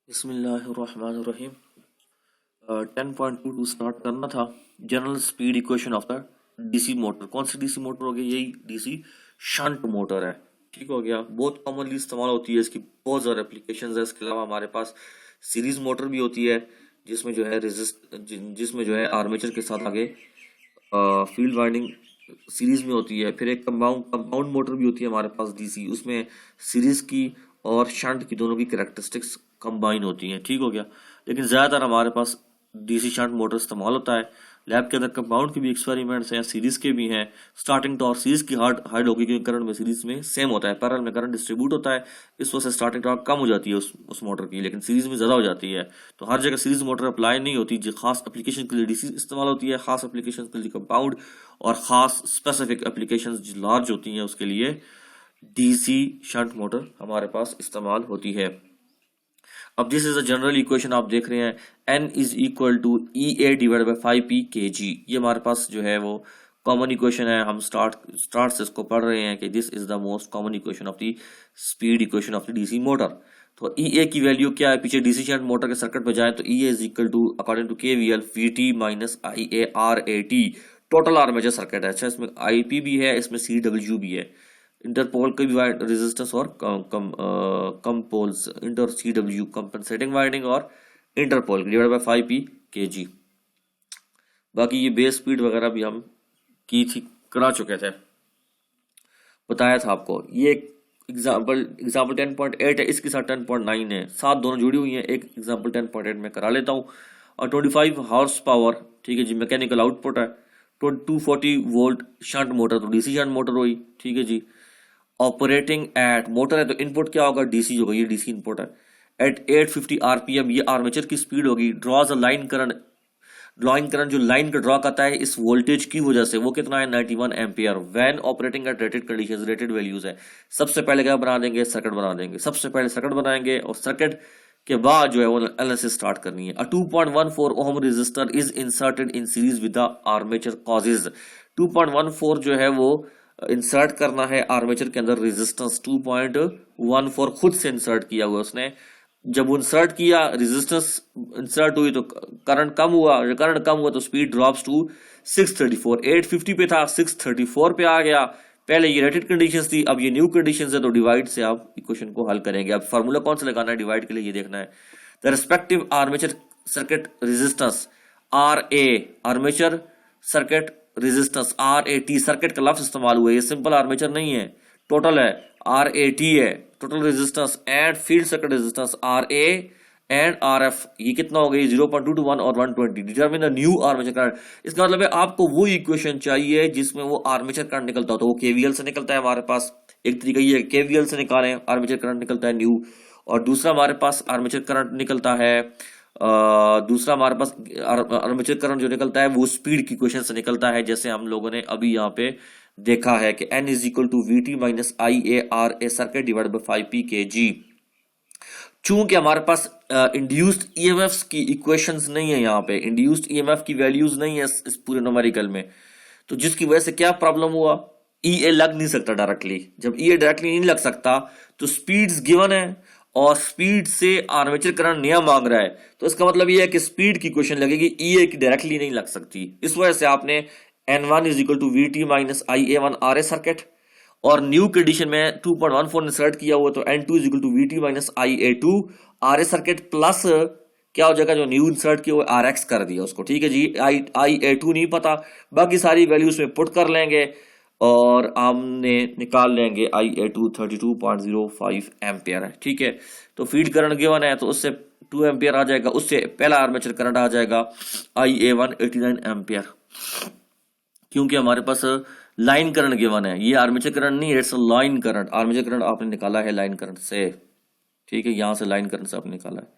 बिस्मिल्लाहिर्रहमानिर्रहीम। 10.2 स्टार्ट करना था। General speed equation of the DC motor. कौन सी डीसी मोटर हो गई? यही डीसी शंट मोटर है। ठीक हो गया। बहुत कॉमनली इस्तेमाल होती है, इसकी बहुत ज़्यादा एप्लीकेशन है। इसके अलावा हमारे पास सीरीज मोटर भी होती है, जिसमें जो है जिसमें जो है आर्मेचर के साथ आगे फील्ड वाइंडिंग सीरीज में होती है। फिर एक कंपाउंड मोटर भी होती है हमारे पास डीसी, उसमें सीरीज की और शंट की दोनों की कैरेक्टरिस्टिक्स कंबाइन होती हैं। ठीक हो गया। लेकिन ज़्यादातर हमारे पास डीसी शंट मोटर इस्तेमाल होता है। लैब के अंदर कंपाउंड के भी एक्सपेरिमेंट्स हैं, सीरीज के भी हैं। स्टार्टिंग टॉर्क सीरीज की हार्ड होगी, क्योंकि करंट में सीरीज में सेम होता है, पैरेलल में करंट डिस्ट्रीब्यूट होता है, इस वजह से स्टार्टिंग टॉर्क कम हो जाती है उस मोटर की, लेकिन सीरीज में ज़्यादा हो जाती है। तो हर जगह सीरीज मोटर अप्लाई नहीं होती। जो खास एप्लीकेशन के लिए डीसी इस्तेमाल होती है, खास एप्लीकेशन के लिए कंपाउंड, और खास स्पेसिफिक एप्लीकेशन जो लार्ज होती हैं उसके लिए डीसी शंट मोटर हमारे पास इस्तेमाल होती है। अब this is a general equation आप देख रहे हैं, n is equal to E A divide by 5p kg। ये हमारे पास जो है वो कॉमन इक्वेशन है। हम स्टार्ट से इसको पढ़ रहे हैं कि this is the most common equation of the speed equation of the DC motor. तो ई ए की वैल्यू क्या है? पीछे डीसी शंट मोटर के सर्किट पे जाए तो E A is equal to according to KVL VT minus I A R A T. Total armature circuit है। अच्छा, इसमें आईपी भी है, इसमें सी डब्ल्यू भी है। इंटरपोल के भी रेजिस्टेंस और compoles, inter C W compensating winding और interpole divide by 5p kg। बाकी ये बेस स्पीड वगैरह भी हम की थी, करा चुके थे, बताया था आपको। ये एग्जाम्पल 10.8 है, इसके साथ 10.9 है, साथ दोनों जुड़ी हुई हैं। एक एग्जाम्पल 10.8 में करा लेता हूँ। और 25 हॉर्स पावर, ठीक है जी, मैकेनिकल आउटपुट है। 240 वोल्ट शंट मोटर, तो डीसी शंट मोटर हुई। ठीक है जी। ऑपरेटिंग एट, मोटर है तो इनपुट क्या होगा? डीसी होगा, ये डीसी इनपुट है। एट 850 आरपीएम, ये आर्मेचर की स्पीड होगी। Draws a line current, line current जो लाइन का ड्रॉ करता है इस वोल्टेज की वजह से, वो कितना है? 91 ampere. When operating at rated conditions, rated values है। सबसे पहले क्या बना देंगे? सर्किट बना देंगे। सबसे पहले सर्किट बनाएंगे और सर्किट के बाद जो है वो एनालिसिस स्टार्ट करनी है। A 2.14 ohm resistor is inserted in series with the armature causes. 2.14 जो है वो इंसर्ट करना है आर्मेचर के अंदर। रेजिस्टेंस 2.14 खुद से इंसर्ट किया हुआ उसने। जब वो इंसर्ट किया, रेजिस्टेंस इंसर्ट हुई तो करंट कम हुआ। करंट कम हुआ तो स्पीड ड्रॉप्स टू 634। 850 पे था, 634 पे आ गया। पहले ये रेटेड कंडीशंस थी, अब ये न्यू कंडीशंस है, तो डिवाइड से आप इक्वेशन को हल करेंगे। अब फार्मूला कौन सा लगाना है डिवाइड के लिए, ये देखना है। The respective armature circuit resistance R A, armature circuit resistance R A T, circuit का लफ्ज इस्तेमाल हुआ है, ये सिंपल आर्मेचर नहीं है, टोटल है, आर ए टी है total resistance. And field circuit resistance R A and R F, ये कितना हो गई? 0.221 और 120। Determine the new armature current. इसका मतलब है आपको वो इक्वेशन चाहिए जिसमें वो आर्मेचर करंट निकलता हो। तो वो केवीएल से निकलता है हमारे पास। एक तरीका ये केवीएल से निकालें, आर्मेचर करंट निकलता है न्यू। और दूसरा हमारे पास आर्मेचर करंट निकलता है, दूसरा हमारे पास आर्मेचर करंट जो निकलता है वो स्पीड की इक्वेशन से निकलता है, जैसे हम लोगों ने अभी यहाँ पे देखा है कि n is equal to V T minus I A R A circuit divide by 5p kg। चूंकि हमारे पास इंड्यूस्ड ईएमएफ की इक्वेशंस नहीं है, यहाँ पे इंड्यूस्ड ईएमएफ की वैल्यूज नहीं है इस पूरे न्यूमेरिकल में, तो जिसकी वजह से क्या प्रॉब्लम हुआ? ई ए लग नहीं सकता डायरेक्टली। जब ई ए डायरेक्टली नहीं लग सकता तो स्पीड्स गिवन है और स्पीड से आर्मेचर करंट नया मांग रहा है, तो इसका मतलब यह है कि स्पीड की क्वेश्चन लगेगी, ई ए की डायरेक्टली नहीं लग सकती। इस वजह से आपने N1 is equal to V T minus I A one R A circuit, और न्यू कंडीशन में 2.14 इंसर्ट किया हुआ, तो N2 is equal to V T minus I A two R A circuit plus क्या हो जाएगा? जो न्यू इंसर्ट किया हुआ आर एक्स कर दिया उसको। ठीक है जी। आई ए टू नहीं पता, बाकी सारी वैल्यूज में पुट कर लेंगे और हमने निकाल लेंगे आई ए टू 32.05 एम्पियर है। ठीक है। तो फीड करंट गिवन है तो उससे 2 एम्पियर आ जाएगा, उससे पहला आर्मेचर करंट आ जाएगा आई ए वन 89 एम्पियर, क्योंकि हमारे पास लाइन करंट गिवन है। ये आर्मेचर करंट नहीं है, it's line current. Armature current आपने निकाला है लाइन करंट से। ठीक है, यहां से लाइन करंट से आपने निकाला है।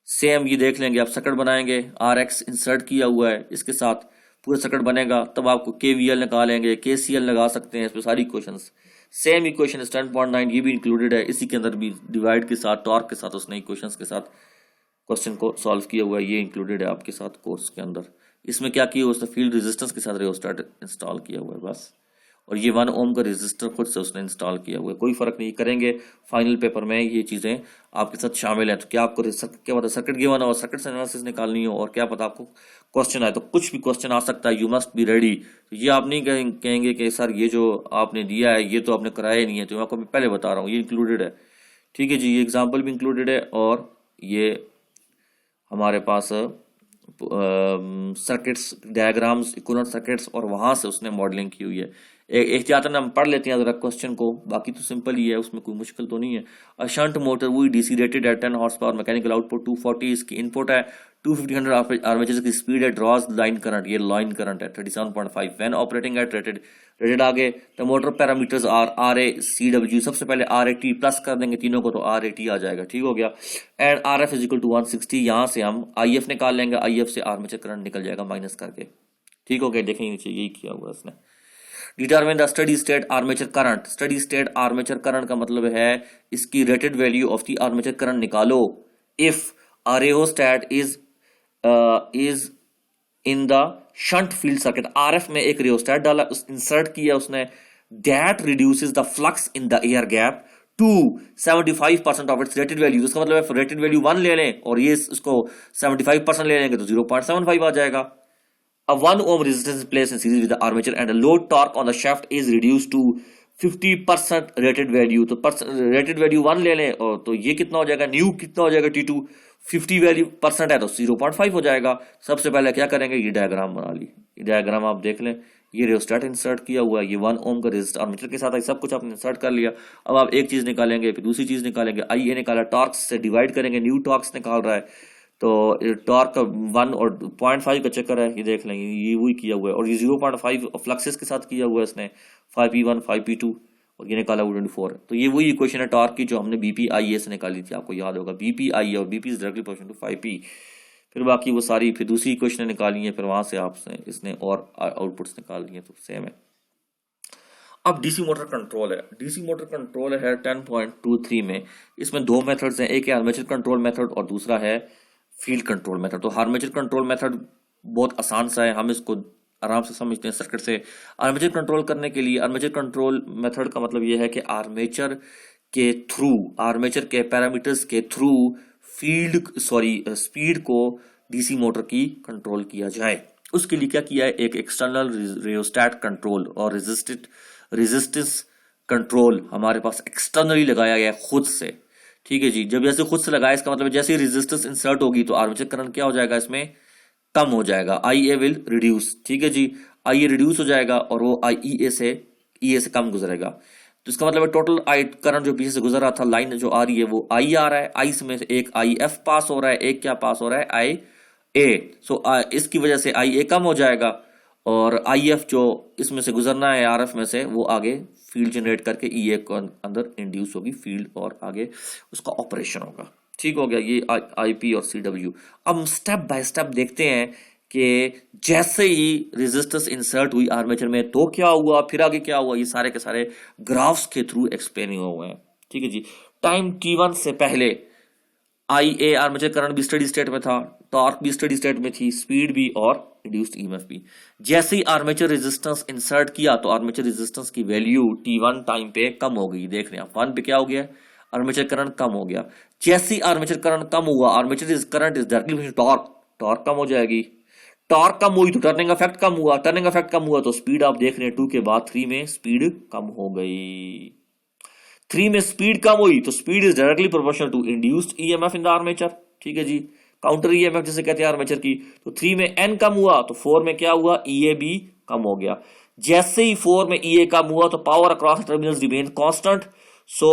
सेम ये देख लेंगे, आप सर्किट बनाएंगे, आर एक्स इंसर्ट किया हुआ है, इसके साथ पूरा सर्किट बनेगा, तब आपको केवीएल निकालेंगे, केसीएल लगा सकते हैं, इसमें सारी इक्वेशंस सेम इक्वेशन 10.9 ये भी इंक्लूडेड है। इसी के अंदर भी डिवाइड के साथ, टॉर्क के साथ, उसने इक्वेशंस के साथ क्वेश्चन को सॉल्व किया हुआ है, ये इंक्लूडेड है आपके साथ कोर्स के अंदर। इसमें क्या किया, उसने फील्ड रेजिस्टेंस के साथ रियोस्टेट इंस्टॉल किया हुआ है बस। और ये 1 ओम का रेजिस्टर खुद से उसने इंस्टॉल किया हुआ है। कोई फर्क नहीं, करेंगे फाइनल पेपर में ये चीजें आपके साथ शामिल है। तो क्या आपको क्या पता सर्किट गिवन हो, सर्किट एनालिसिस निकालनी हो, और क्या पता आपको क्वेश्चन आए, तो कुछ भी क्वेश्चन आ सकता है, यू मस्ट बी रेडी। तो ये आप नहीं कहेंगे कि सर ये जो आपने दिया है ये तो आपने कराया ही नहीं है, तो मैं आपको पहले बता रहा हूँ ये इंक्लूडेड है। ठीक है जी, ये एग्जाम्पल भी इंक्लूडेड है, और ये हमारे पास सर्किट्स डायग्राम्स इक्विवेलेंट सर्किट्स, और वहां से उसने मॉडलिंग की हुई है। एहतियातन हम पढ़ लेते हैं जरा क्वेश्चन को, बाकी तो सिंपल ही है, उसमें कोई मुश्किल तो नहीं है। अ शंट मोटर वही DC rated at 10 horse power, mechanical output 240, इसकी इनपुट है 250 आर्मेचर की स्पीड है, ड्रॉज लाइन करंट, ये लाइन करंट है 37.5 व्हेन ऑपरेटिंग एट रेटेड आगे। तो motor parameters R A C W, सबसे पहले आर ए टी प्लस कर देंगे तीनों को, तो आर ए टी आ जाएगा। ठीक हो गया। And R F is equal to 160, यहाँ से हम आई एफ निकाल लेंगे, आई एफ से आर्मेचर करंट निकल जाएगा माइनस करके। ठीक हो गया, देखेंगे नीचे यही किया हुआ इसने। Determine the study state armature current, study state armature current का मतलब है इसकी rated value of the armature current निकालो if rheostat is in the shunt field circuit. RF में एक रियोस्टेट डाला, इंसर्ट किया उसने, that reduces the flux in the air gap to 75% of its rated value. इसका मतलब है रेटेड वैल्यू 1 ले लें और ये इसको 75% ले लेंगे तो 0.75 आ जाएगा। A 1 ohm resistance is placed in series with the armature and the load torque on the shaft is reduced to 50% rated value। तो rated value 1 ले लें और तो ये कितना हो जाएगा, न्यू कितना हो जाएगा T2, 50 वैल्यू परसेंट है तो 0.5 हो जाएगा। सबसे पहले क्या करेंगे, ये डायग्राम बना ली, ये डायग्राम आप देख लें, ये रियोस्टेट इंसर्ट किया हुआ है, ये 1 ओम का रेजिस्टर आर्मेचर के साथ सब कुछ आपने इंसर्ट कर लिया। अब आप एक चीज निकालेंगे, फिर दूसरी चीज निकालेंगे, आई ए निकाला, टॉर्क्स से डिवाइड करेंगे, न्यू टॉर्क्स निकाल रहा है, तो टॉर्क 1 और 0.5 का चक्कर है, ये देख लेंगे, ये वही किया हुआ है, और ये 0.5 फ्लक्सेस के साथ किया हुआ है इसने, 5P1 5P2, और ये निकाला 24। तो ये वही इक्वेशन है टॉर्क की जो हमने बीपीआईए से निकाली थी, आपको याद होगा, बीपीआईए और BP is directly proportional to 5P। फिर बाकी वो सारी फिर दूसरी इक्वेशन निकाली है, फिर वहां से आपसे इसने और आउटपुट्स निकाल लिए, तो सेम है। अब डीसी मोटर कंट्रोल है, डीसी मोटर कंट्रोल है 10.23 में। इसमें दो मेथड्स हैं, एक है आर्मेचर कंट्रोल मेथड और दूसरा है फील्ड कंट्रोल मेथड। तो आर्मेचर कंट्रोल मेथड बहुत आसान सा है, हम इसको आराम से समझते हैं सर्किट से। आर्मेचर कंट्रोल करने के लिए, आर्मेचर कंट्रोल मेथड का मतलब यह है कि आर्मेचर के थ्रू, आर्मेचर के पैरामीटर्स के थ्रू स्पीड को डीसी मोटर की कंट्रोल किया जाए। उसके लिए क्या किया है, एक एक्सटर्नल रियोस्टेट कंट्रोल और रेजिस्टेंस कंट्रोल हमारे पास एक्सटर्नली लगाया गया खुद से। ठीक है जी, जब जैसे खुद से लगाया, इसका मतलब जैसे ही रेजिस्टेंस इंसर्ट होगी तो आर्मेचर करंट क्या हो जाएगा, इसमें कम हो जाएगा, आई ए विल रिड्यूस। ठीक है जी, आई ए रिड्यूस हो जाएगा और वो ई ए से कम गुजरेगा। तो इसका मतलब टोटल आई करंट जो पीछे से गुजर रहा था, लाइन जो आ रही है वो आई आ रहा है, आई में से एक आई एफ पास हो रहा है, एक क्या पास हो रहा है, आई ए। सो इसकी वजह से आई ए कम हो जाएगा और आई एफ जो इसमें से गुजरना है आर एफ में से, वो आगे फील्ड जनरेट करके ई ए को अंदर इंड्यूस होगी फील्ड और आगे उसका ऑपरेशन होगा। ठीक हो गया, ये आई पी और सी डब्ल्यू। अब स्टेप बाय स्टेप देखते हैं कि जैसे ही रेजिस्टेंस इंसर्ट हुई आर्मेचर में तो क्या हुआ, फिर आगे क्या हुआ, ये सारे के सारे ग्राफ्स के थ्रू एक्सप्लेन हुए हैं। ठीक है जी, टाइम T1 से पहले आई ए आर्मेचर करंट भी स्टडी स्टेट में था, टॉर्क भी स्टडी स्टेट में थी, स्पीड भी और रिड्यूस्ड ईएमएफ भी। जैसे ही आर्मेचर रेजिस्टेंस इंसर्ट किया तो आर्मेचर रेजिस्टेंस की वैल्यू T1 टाइम पे कम हो गई। देख रहे हैं आप, 1 पे क्या हो गया, आर्मेचर करंट कम हो गया। जैसे ही आर्मेचर करंट कम हुआ, armature current is directly torque कम हो जाएगी, टॉर्क कम हुई तो टर्निंग इफेक्ट कम हुआ, टर्निंग इफेक्ट कम हुआ तो स्पीड आप देख रहे हैं 2 के बाद 3 में स्पीड कम हो गई। 3 में स्पीड कम हुई तो speed is directly proportional to induced EMF in the armature. ठीक है जी, काउंटर ईएमएफ जिसे कहते हैं आर्मेचर की। तो 3 में एन कम हुआ तो 4 में क्या हुआ, ईए भी कम हो गया। जैसे ही 4 में ईए कम हुआ तो power across terminals remain constant, so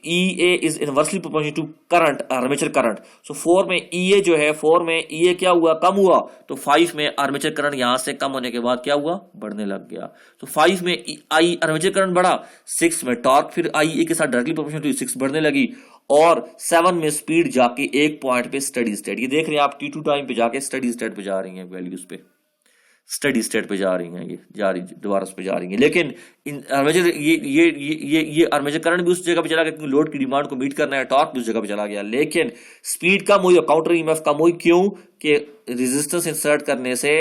EA is inversely proportional to current, armature current. So 4 में ईए जो है, 4 में ईए क्या हुआ, कम हुआ, तो 5 में आर्मेचर करंट यहां से कम होने के बाद क्या हुआ, बढ़ने लग गया। तो 5 में आई आर्मेचर करंट बढ़ा, 6 में टॉर्क फिर आई ए के साथ डायरेक्टली प्रोपोर्शनल टू 6 बढ़ने लगी, और 7 में स्पीड जाके एक पॉइंट पे स्टडी स्टेट, ये देख रहे हैं आप T2 टाइम पे जाके स्टडी स्टेट पे जा रही हैं, वैल्यूज पे स्टडी स्टेट पे जा रही हैं, ये जा रही दोबारा उस पे जा रही हैं। लेकिन आर्मेचर ये आर्मेचर करंट भी उस जगह पे चला गया क्योंकि लोड की डिमांड को मीट करना है, टॉर्क भी उस जगह पे चला गया। लेकिन स्पीड कम हुई और काउंटर ईएमएफ कम हुई, क्यों कि रेजिस्टेंस इंसर्ट करने से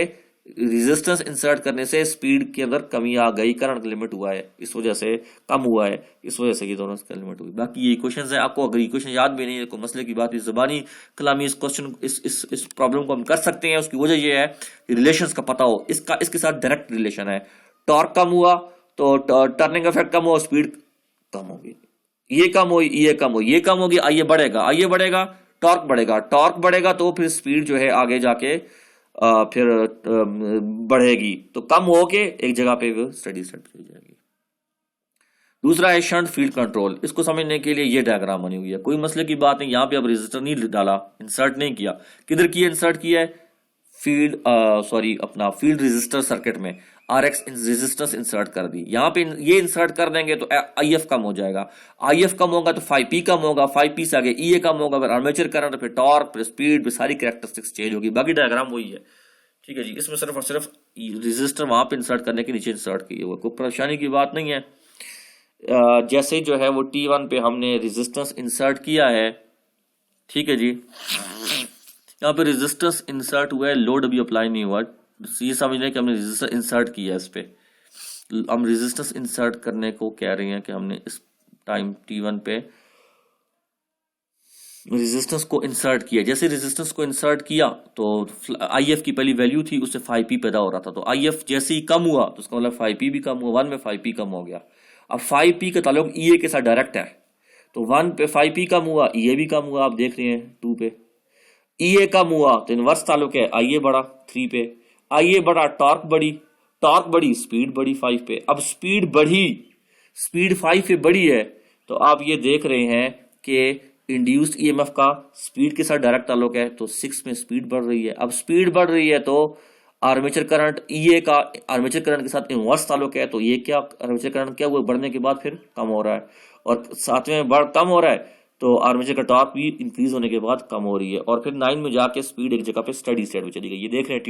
रेजिस्टेंस इंसर्ट करने से स्पीड के अंदर कमी आ गई, करंट लिमिट हुआ है, इस वजह से कम हुआ है, इस वजह से ये दोनों इसका लिमिट हुई। बाकी ये इक्वेशंस है, आपको अगर इक्वेशन याद भी नहीं है, कोई मसले की बात भी, जुबानी कलामी इस क्वेश्चन इस प्रॉब्लम को हम कर सकते हैं। उसकी वजह ये है कि रिलेशंस का पता हो, इसका इसके साथ डायरेक्ट रिलेशन है। टॉर्क कम हुआ तो टर्निंग इफेक्ट कम हुआ, स्पीड कम होगी, ये कम हुई, ये कम हुई, ये कम होगी, आइए बढ़ेगा, आइए बढ़ेगा, टॉर्क बढ़ेगा, टॉर्क बढ़ेगा तो फिर स्पीड जो है आगे जाके फिर बढ़ेगी, तो कम होके एक जगह पे वो स्टडी सेट की जाएगी। दूसरा है शंट फील्ड कंट्रोल। इसको समझने के लिए ये डायग्राम बनी हुई है, कोई मसले की बात नहीं। यहाँ पे अब रेजिस्टर नहीं डाला, इंसर्ट नहीं किया, किधर किया, इंसर्ट किया है फील्ड अपना फील्ड रेजिस्टर सर्किट में RX रेजिस्टेंस इंसर्ट कर दी। यहाँ पे ये इंसर्ट कर देंगे तो IF कम हो जाएगा, IF कम होगा तो 5P कम होगा, 5P से आगे EA कम होगा, फिर आर्मेचर करंट, फिर टॉर्क, फिर स्पीड, फिर सारी कैरेक्टरिस्टिक्स चेंज होगी। बाकी डायग्राम वही है, ठीक है जी। इसमें सिर्फ और सिर्फ रेजिस्टर वहां पे इंसर्ट करने के नीचे इंसर्ट किए हुए, कोई परेशानी की बात नहीं है। जैसे ही जो है वो T1 पे हमने रेजिस्टेंस इंसर्ट किया है, ठीक है जी, यहाँ पे रेजिस्टेंस इंसर्ट हुआ है, लोड अभी अप्लाई नहीं हुआ, ये समझ लें कि हमने रेजिस्टेंस इंसर्ट किया है। इस पे हम रेजिस्टेंस इंसर्ट करने को कह रहे हैं कि हमने इस टाइम T1 पे रेजिस्टेंस को इंसर्ट किया। जैसे रेजिस्टेंस को इंसर्ट किया तो IF की पहली वैल्यू थी, उससे 5P पैदा हो रहा था, तो IF जैसे ही कम हुआ तो उसका मतलब 5P भी कम हुआ, 1 में 5P कम हो गया। अब 5P का ताल्लुक EA के साथ डायरेक्ट है, तो 1 पे 5P कम हुआ, EA भी कम हुआ, आप देख रहे हैं 2 पे EA कम हुआ तो इनवर्स ताल्लुक है, IA बढ़ा 3 पे, IA बढ़ा, टॉर्क बढ़ी, स्पीड बढ़ी 5 पे। अब स्पीड बढ़ी, स्पीड 5 पे बढ़ी है, तो आप ये देख रहे हैं कि इंड्यूस्ड EMF का स्पीड के साथ डायरेक्ट ताल्लुक है, तो 6 में स्पीड बढ़ रही है। अब स्पीड बढ़ रही है तो आर्मेचर करंट EA का आर्मेचर करंट के साथ इनवर्स ताल्लुक है, तो ये क्या आर्मेचर करंट क्या हुआ, बढ़ने के बाद फिर कम हो रहा है, और साथ में कम हो रहा है तो आर्मेचर का टॉर्क भी इंक्रीज होने के बाद कम हो रही है, और फिर 9 में जाके स्पीड एक जगह पे स्टडी स्टेट में चली गई। ये देख रहे हैं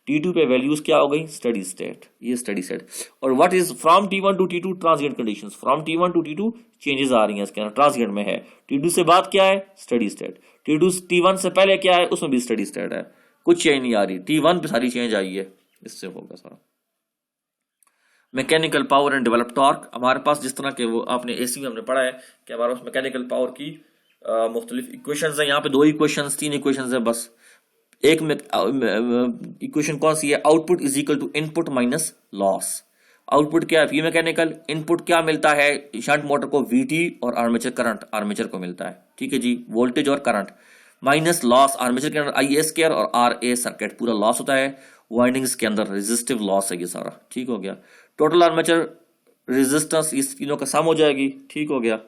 T2 पे वैल्यूज क्या हो गई, स्टडी स्टेट, ये स्टडी स्टेट। और what is from T1 to T2 transient conditions, from T1 to T2 changes आ रही हैं, इसके अंदर ट्रांजिएंट में है। T2 से बाद क्या है, स्टडी स्टेट। T1 से पहले क्या है, उसमें भी स्टडी स्टेट है, कुछ चेंज नहीं आ रही। T1 पे सारी चेंज आई है, इससे होगा सारा। Mechanical power and develop torque, हमारे पास जिस तरह के वो आपने AC में हमने पढ़ा है कि हमारे पास मैकेनिकल पावर की मुख्तलिफ इक्वेशंस हैं। यहाँ पे 2 इक्वेशंस 3 इक्वेशंस हैं बस। एक में इक्वेशन कौन सी है, output is equal to input minus loss. Output क्या है, P मैकेनिकल, इनपुट क्या मिलता है शंट मोटर को, VT और आर्मेचर करंट आर्मेचर को मिलता है, ठीक है जी, वोल्टेज और करंट, माइनस लॉस आर्मेचर के अंदर IA स्क्वायर और RA सर्किट पूरा लॉस होता है, वाइंडिंग्स के अंदर रेजिस्टिव लॉस है ये सारा, ठीक हो गया। टोटल आर्मेचर रेजिस्टेंस इस तीनों का सम हो जाएगी, ठीक हो गया,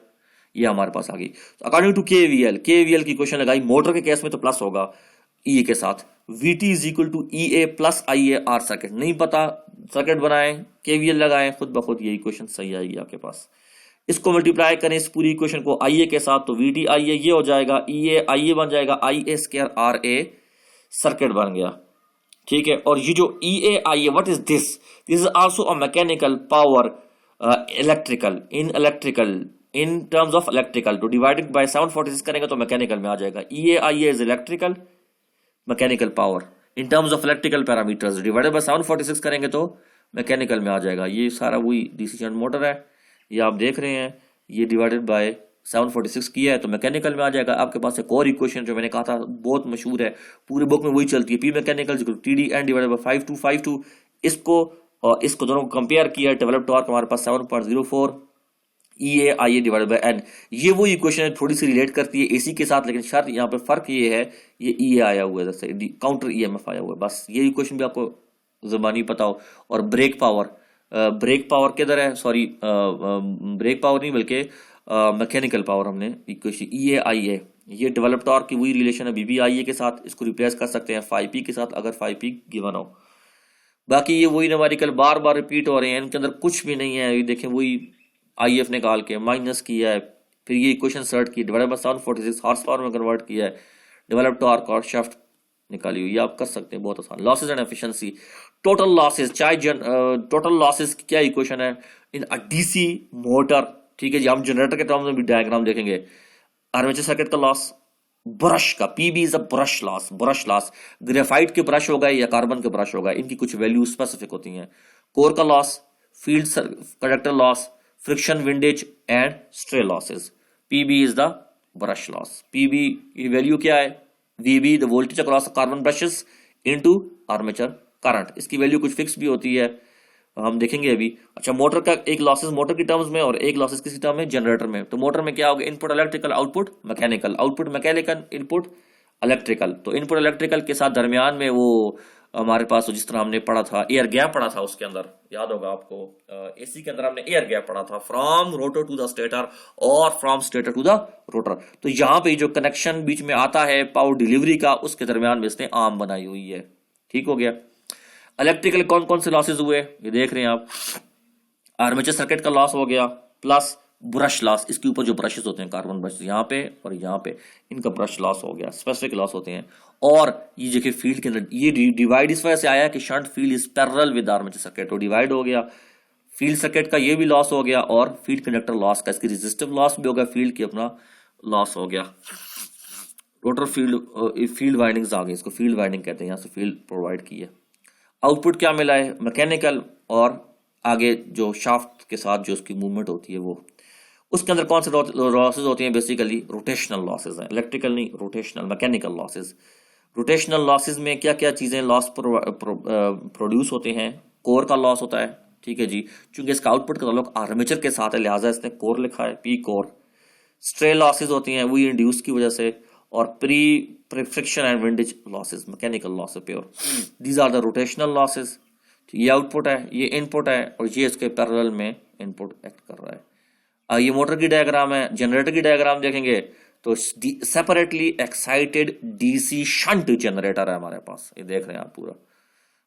ये हमारे पास आ गई। तो अकॉर्डिंग टू KVL की क्वेश्चन लगाई, मोटर के केस में तो प्लस होगा EA के साथ, VT is equal to EA plus IA R circuit, नहीं पता सर्किट बनाएं, KVL लगाएं, खुद ब खुद ये इक्वेशन सही आएगी आपके पास। इसको मल्टीप्लाई करें इस पूरी इक्वेशन को IA के साथ, तो VT IA ये हो जाएगा, EA IA बन जाएगा, IA स्क्वायर RA सर्किट बन गया, ठीक है। और ये जो EA IA what is this, this is also a mechanical power electrical in terms of electrical, तो डिवाइडेड बाय 746 करेंगे तो मैकेनिकल में आ जाएगा। EA IA is electrical mechanical power in terms of electrical parameters, divided by 746 करेंगे तो mechanical में आ जाएगा। ये सारा वही DC शंट मोटर है, ये आप देख रहे हैं, ये डिवाइडेड बाय 746 किया है तो मैकेनिकल में आ जाएगा। आपके पास एक और इक्वेशन जो मैंने कहा था बहुत मशहूर है, पूरे बुक में वही चलती है, P mechanical TDN divided by 5252, इसको और इसको दोनों को कंपेयर किया, डेवलप टॉर्क हमारे पास 7.04, EA IA divided by N, ये वो इक्वेशन थोड़ी सी रिलेट करती है AC के साथ, लेकिन शर्त यहाँ पे फर्क ये है, ये EA आया हुआ है, जैसे काउंटर EMF आया हुआ है, बस ये इक्वेशन भी आपको ज़बानी पता हो। और ब्रेक पावर किधर है, सॉरी ब्रेक पावर नहीं बल्कि मैकेनिकल पावर, हमने इक्वेशन EA IA, ये डेवलप टॉर्क की वही रिलेशन है BB IA के साथ, इसको रिप्लेस कर सकते हैं 5P के साथ अगर 5P गिवन हो। बाकी ये वही न्यूमेरिकल बार बार रिपीट हो रहे हैं, इनके अंदर कुछ भी नहीं है, ये देखें वही IF निकाल के माइनस किया है, फिर ये इक्वेशन सर्ट की, डिवाइडेड बाय 746 हॉर्स पावर में कन्वर्ट किया है, डेवलप टॉर्क और शाफ्ट निकाली हुई, ये आप कर सकते हैं बहुत आसान। Losses and efficiency, total losses, total losses की क्या इक्वेशन है इन अ DC मोटर, ठीक है जी। हम जनरेटर के टर्म्स में भी डायग्राम देखेंगे, आर्मेचर सर्किट का लॉस, ब्रश का, PB is a brush loss, brush loss, graphite के ब्रश हो गए या कार्बन के ब्रश हो गए, इनकी कुछ वैल्यू स्पेसिफिक होती हैं। कोर का loss, field conductor loss, friction windage and stray losses. PB is the brush loss. PB value क्या है, VB the voltage across carbon brushes into armature current, इसकी वैल्यू कुछ फिक्स भी होती है, हम देखेंगे अभी। अच्छा, मोटर का एक लॉसेस मोटर की टर्म्स में और एक लॉसेस किसी टर्म में जनरेटर में। तो मोटर में क्या होगा, input electrical output mechanical, output mechanical input electrical. तो इनपुट इलेक्ट्रिकल के साथ दरमियान में वो हमारे पास जिस तरह हमने पढ़ा था एयर गैप पढ़ा था, उसके अंदर याद होगा आपको, एसी के अंदर हमने एयर गैप पढ़ा था, from rotor to the stator और फ्रॉम स्टेटर टू द रोटर। तो यहाँ पे जो कनेक्शन बीच में आता है पावर डिलीवरी का, उसके दरमियान में इसने आर्म बनाई हुई है। ठीक हो गया। इलेक्ट्रिकल कौन कौन से लॉसेज हुए ये देख रहे हैं आप, आर्मेचर सर्किट का लॉस हो गया, प्लस ब्रश लॉस, इसके ऊपर जो ब्रशेस होते हैं कार्बन ब्रश यहाँ पे और यहाँ पे, इनका ब्रश लॉस हो गया, स्पेसिफिक लॉस होते हैं। और ये देखिए फील्ड के अंदर ये डिवाइड इस वजह से आया कि shunt field is parallel with armature circuit, तो डिवाइड हो गया। फील्ड सर्किट का ये भी लॉस हो गया और फील्ड कंडक्टर लॉस का, इसकी रेजिस्टिव लॉस भी हो गया, फील्ड की अपना लॉस हो गया। रोटर फील्ड वाइंडिंग्स आ गई, इसको फील्ड वाइंडिंग कहते हैं, यहाँ से फील्ड प्रोवाइड की है। आउटपुट क्या मिला है, मैकेनिकल, और आगे जो शाफ्ट के साथ जो उसकी मूवमेंट होती है वो, उसके अंदर कौन से लॉसेज होती हैं, बेसिकली रोटेशनल लॉसेज हैं, इलेक्ट्रिकल नहीं, rotational mechanical losses. Rotational losses में क्या क्या चीजें लॉस प्रोड्यूस होते हैं, कोर का लॉस होता है, ठीक है जी, क्योंकि इसका आउटपुट का ताल्लुक आर्मेचर के साथ है लिहाजा इसने कोर लिखा है, पी कोर। स्ट्रे लॉसेज होती हैं वही इंड्यूस की वजह से, और pre friction and windage losses, mechanical loss pure, these are the rotational losses. ये आउटपुट है, ये इनपुट है, और ये इसके पैरेलल में इनपुट एक्ट कर रहा है। ये मोटर की डायग्राम है। जनरेटर की डायग्राम देखेंगे तो separately excited DC shunt generator है हमारे पास, ये देख रहे हैं आप पूरा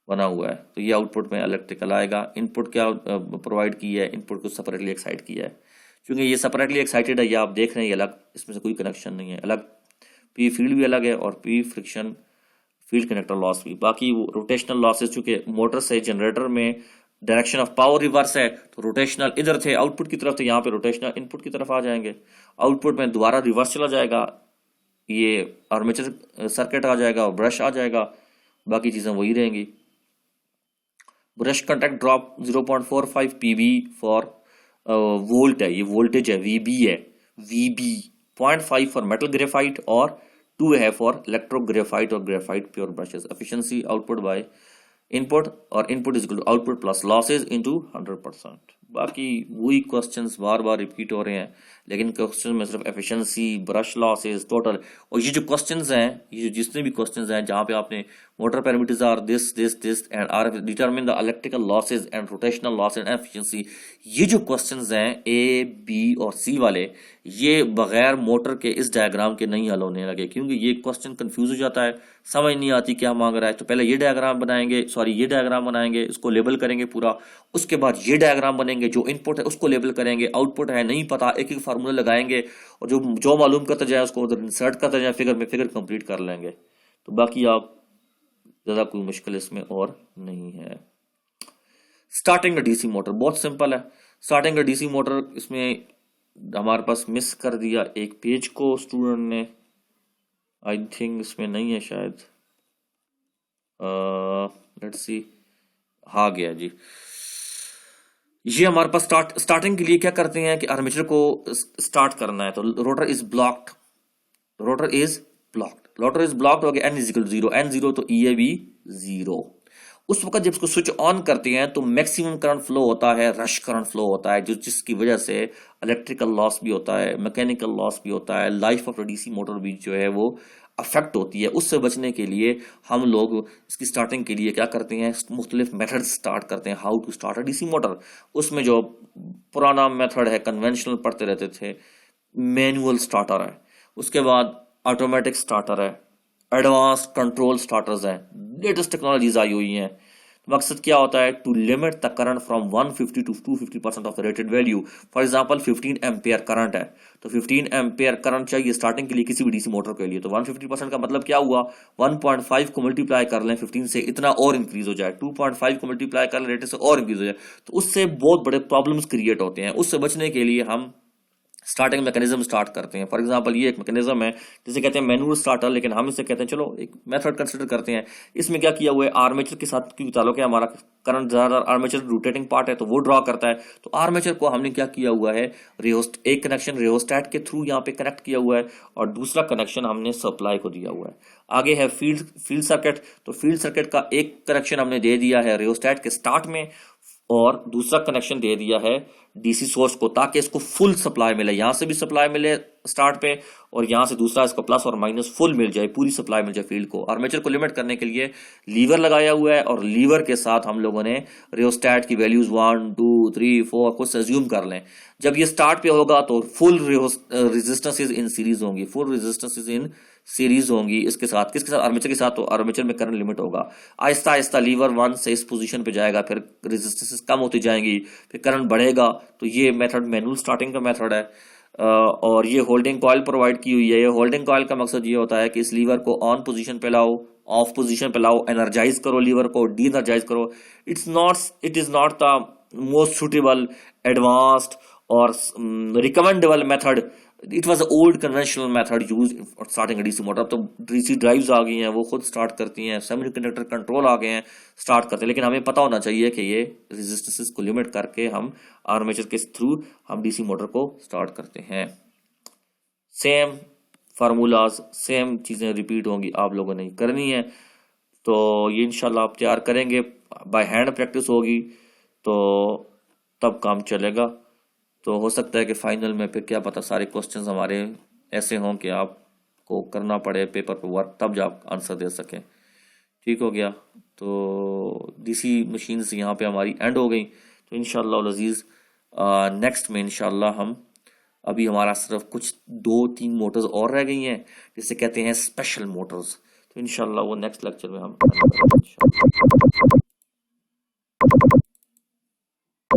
बना हुआ है। तो ये आउटपुट में इलेक्ट्रिकल आएगा, इनपुट क्या प्रोवाइड की है, इनपुट को सेपरेटली एक्साइट किया है, क्योंकि ये सेपरेटली एक्साइटेड है, ये आप देख रहे हैं, ये अलग, इसमें से कोई कनेक्शन नहीं है, अलग पी फील्ड भी अलग है और P friction field connector loss भी। बाकी वो रोटेशनल लॉसेज, चूंकि मोटर से जनरेटर में डायरेक्शन ऑफ पावर रिवर्स है, तो रोटेशनल इधर थे आउटपुट की तरफ थे, यहाँ पे रोटेशनल इनपुट की तरफ आ जाएंगे, आउटपुट में दोबारा रिवर्स चला जाएगा, ये आर्मेचर सर्किट आ जाएगा और ब्रश आ जाएगा, बाकी चीजें वही रहेंगी। Brush contact drop 0.45 PV for volt है, ये वोल्टेज है, वीबी है, वीबी 0.5 फॉर मेटल ग्रेफाइट और 2 है फॉर इलेक्ट्रो ग्रेफाइट और graphite pure brushes. Efficiency output by input, और input is equal to output plus losses into 100%। बाकी वही क्वेश्चंस बार बार रिपीट हो रहे हैं, लेकिन क्वेश्चन में सिर्फ एफिशिएंसी, ब्रश लॉसेज, टोटल, और ये जो क्वेश्चंस हैं, ये जितने भी क्वेश्चंस हैं जहां पे आपने motor parameters are this this this and are determine the electrical losses and rotational losses and efficiency, ये जो क्वेश्चंस हैं ए बी और सी वाले, ये बगैर मोटर के इस डायग्राम के नहीं हल होने लगे, क्योंकि ये क्वेश्चन कंफ्यूज हो जाता है, समझ नहीं आती क्या मांग रहा है। तो पहले ये डायग्राम बनाएंगे, सॉरी ये डायग्राम बनाएंगे, इसको लेबल करेंगे पूरा, उसके बाद ये डायग्राम बनेंगे, जो इनपुट है उसको लेबल करेंगे, आउटपुट है नहीं पता, एक एक फार्मूला लगाएंगे, और जो जो मालूम करते जाए उसको उधर इंसर्ट करते जाए फिगर में, फिगर कंप्लीट कर लेंगे। तो बाकी आप ज्यादा कोई मुश्किल इसमें और नहीं है। स्टार्टिंग द डीसी मोटर बहुत सिंपल है। स्टार्टिंग द डीसी मोटर, इसमें हमारे पास मिस कर दिया एक पेज को स्टूडेंट ने, आई थिंक इसमें नहीं है शायद, लेट्स सी, हाँ गया जी। ये हमारे पास स्टार्टिंग के लिए क्या करते हैं कि आर्मेचर को स्टार्ट करना है, तो rotor is blocked, rotor is blocked, rotor is blocked हो गया, N is equal to 0, N 0 तो ई ए बी 0। उस वक्त जब इसको स्विच ऑन करते हैं तो मैक्सिमम करंट फ्लो होता है, रश करंट फ्लो होता है, जो जिसकी वजह से इलेक्ट्रिकल लॉस भी होता है, मैकेनिकल लॉस भी होता है, लाइफ ऑफ डीसी मोटर भी जो है वो अफेक्ट होती है। उससे बचने के लिए हम लोग इसकी स्टार्टिंग के लिए क्या करते हैं, मुख्तलिफ मेथड स्टार्ट करते हैं, how to start a DC motor. उसमें जो पुराना मेथड है, कन्वेंशनल पढ़ते रहते थे, मैनुअल स्टार्टर है, उसके बाद ऑटोमेटिक स्टार्टर है, एडवांस कंट्रोल स्टार्टर्स हैं, लेटेस्ट टेक्नोलॉजीज आई हुई हैं। मकसद क्या होता है, to limit the current from 150 to 250% of the rated value. For example 15 ampere current है, तो 15 एम्पेयर करंट चाहिए स्टार्टिंग के लिए किसी भी डीसी मोटर के लिए, तो 150% का मतलब क्या हुआ, 1.5 को मल्टीप्लाई कर लें 15 से, इतना और इंक्रीज हो जाए, 2.5 को मल्टीप्लाई कर लें रेट से और इंक्रीज हो जाए, तो उससे बहुत बड़े प्रॉब्लम्स क्रिएट होते हैं। उससे बचने के लिए हम स्टार्टिंग मैकेनिज्म स्टार्ट करते हैं। फॉर एग्जांपल ये एक मैकेनिज्म है जिसे कहते हैं मैनुअल स्टार्टर, लेकिन हम इसे कहते हैं, चलो एक मेथड कंसिडर करते हैं। इसमें क्या किया हुआ है, आर्मेचर के साथ, क्योंकि ताल्लुक है हमारा करंट ज्यादातर आर्मेचर रोटेटिंग पार्ट है तो वो ड्रॉ करता है। तो आर्मेचर को हमने क्या किया हुआ है, एक कनेक्शन रियोस्टेट के थ्रू यहाँ पे कनेक्ट किया हुआ है और दूसरा कनेक्शन हमने सप्लाई को दिया हुआ है। आगे है फील्ड सर्किट। तो फील्ड सर्किट का एक कनेक्शन हमने दे दिया है रियोस्टेट के स्टार्ट में और दूसरा कनेक्शन दे दिया है डीसी सोर्स को, ताकि इसको फुल सप्लाई मिले, यहां से भी सप्लाई मिले स्टार्ट पे और यहां से दूसरा इसको प्लस और माइनस फुल मिल जाए, पूरी सप्लाई मिल जाए फील्ड को। आर्मेचर को लिमिट करने के लिए लीवर लगाया हुआ है और लीवर के साथ हम लोगों ने रियोस्टेट की वैल्यूज 1 2 3 4 कुछ एज्यूम कर लें। जब ये स्टार्ट पे होगा तो फुल रेजिस्टेंसेज इन सीरीज होंगी, फुल रेजिस्टेंसेज इन सीरीज होंगी। इसके साथ किसके साथ, आर्मेचर के साथ, तो आर्मेचर में करंट लिमिट होगा। आहिस्ता आहिस्ता लीवर 1 से इस पोजीशन पे जाएगा, फिर रेजिस्टेंसेस कम होती जाएंगी, फिर करंट बढ़ेगा। तो ये मेथड मैनुअल स्टार्टिंग का मेथड है। और ये होल्डिंग कॉइल प्रोवाइड की हुई है। ये होल्डिंग कॉइल का मकसद ये होता है कि इस लीवर को ऑन पोजीशन पे लाओ, ऑफ पोजीशन पे लाओ, एनर्जाइज करो लीवर को, डी एनर्जाइज करो। It is not the most suitable, advanced और recommendable method. It was old conventional method use starting DC motor. अब तो डीसी ड्राइव्स आ गई हैं, वो खुद स्टार्ट करती हैं, सेमीकंडक्टर कंट्रोल आ गए हैं, स्टार्ट करते हैं। लेकिन हमें पता होना चाहिए कि ये रेजिस्टेंसेस को लिमिट करके हम आर्मेचर के थ्रू हम डीसी मोटर को स्टार्ट करते हैं। सेम फार्मूलाज, सेम चीजें रिपीट होंगी, आप लोगों ने करनी है। तो ये इंशाल्लाह आप तैयार करेंगे, बाय हैंड प्रैक्टिस होगी तो तब काम चलेगा। तो हो सकता है कि फाइनल में फिर क्या पता सारे क्वेश्चंस हमारे ऐसे हों कि आपको करना पड़े पेपर पर वर्क, तब जा आप आंसर दे सकें। ठीक हो गया। तो डीसी मशीन्स यहाँ पे हमारी एंड हो गई। तो इंशाल्लाह अज़ीज़ नेक्स्ट में इंशाल्लाह हम, अभी हमारा सिर्फ कुछ 2-3 मोटर्स और रह गई हैं जिसे कहते हैं स्पेशल मोटर्स। तो इंशाल्लाह वो नेक्स्ट लेक्चर में हम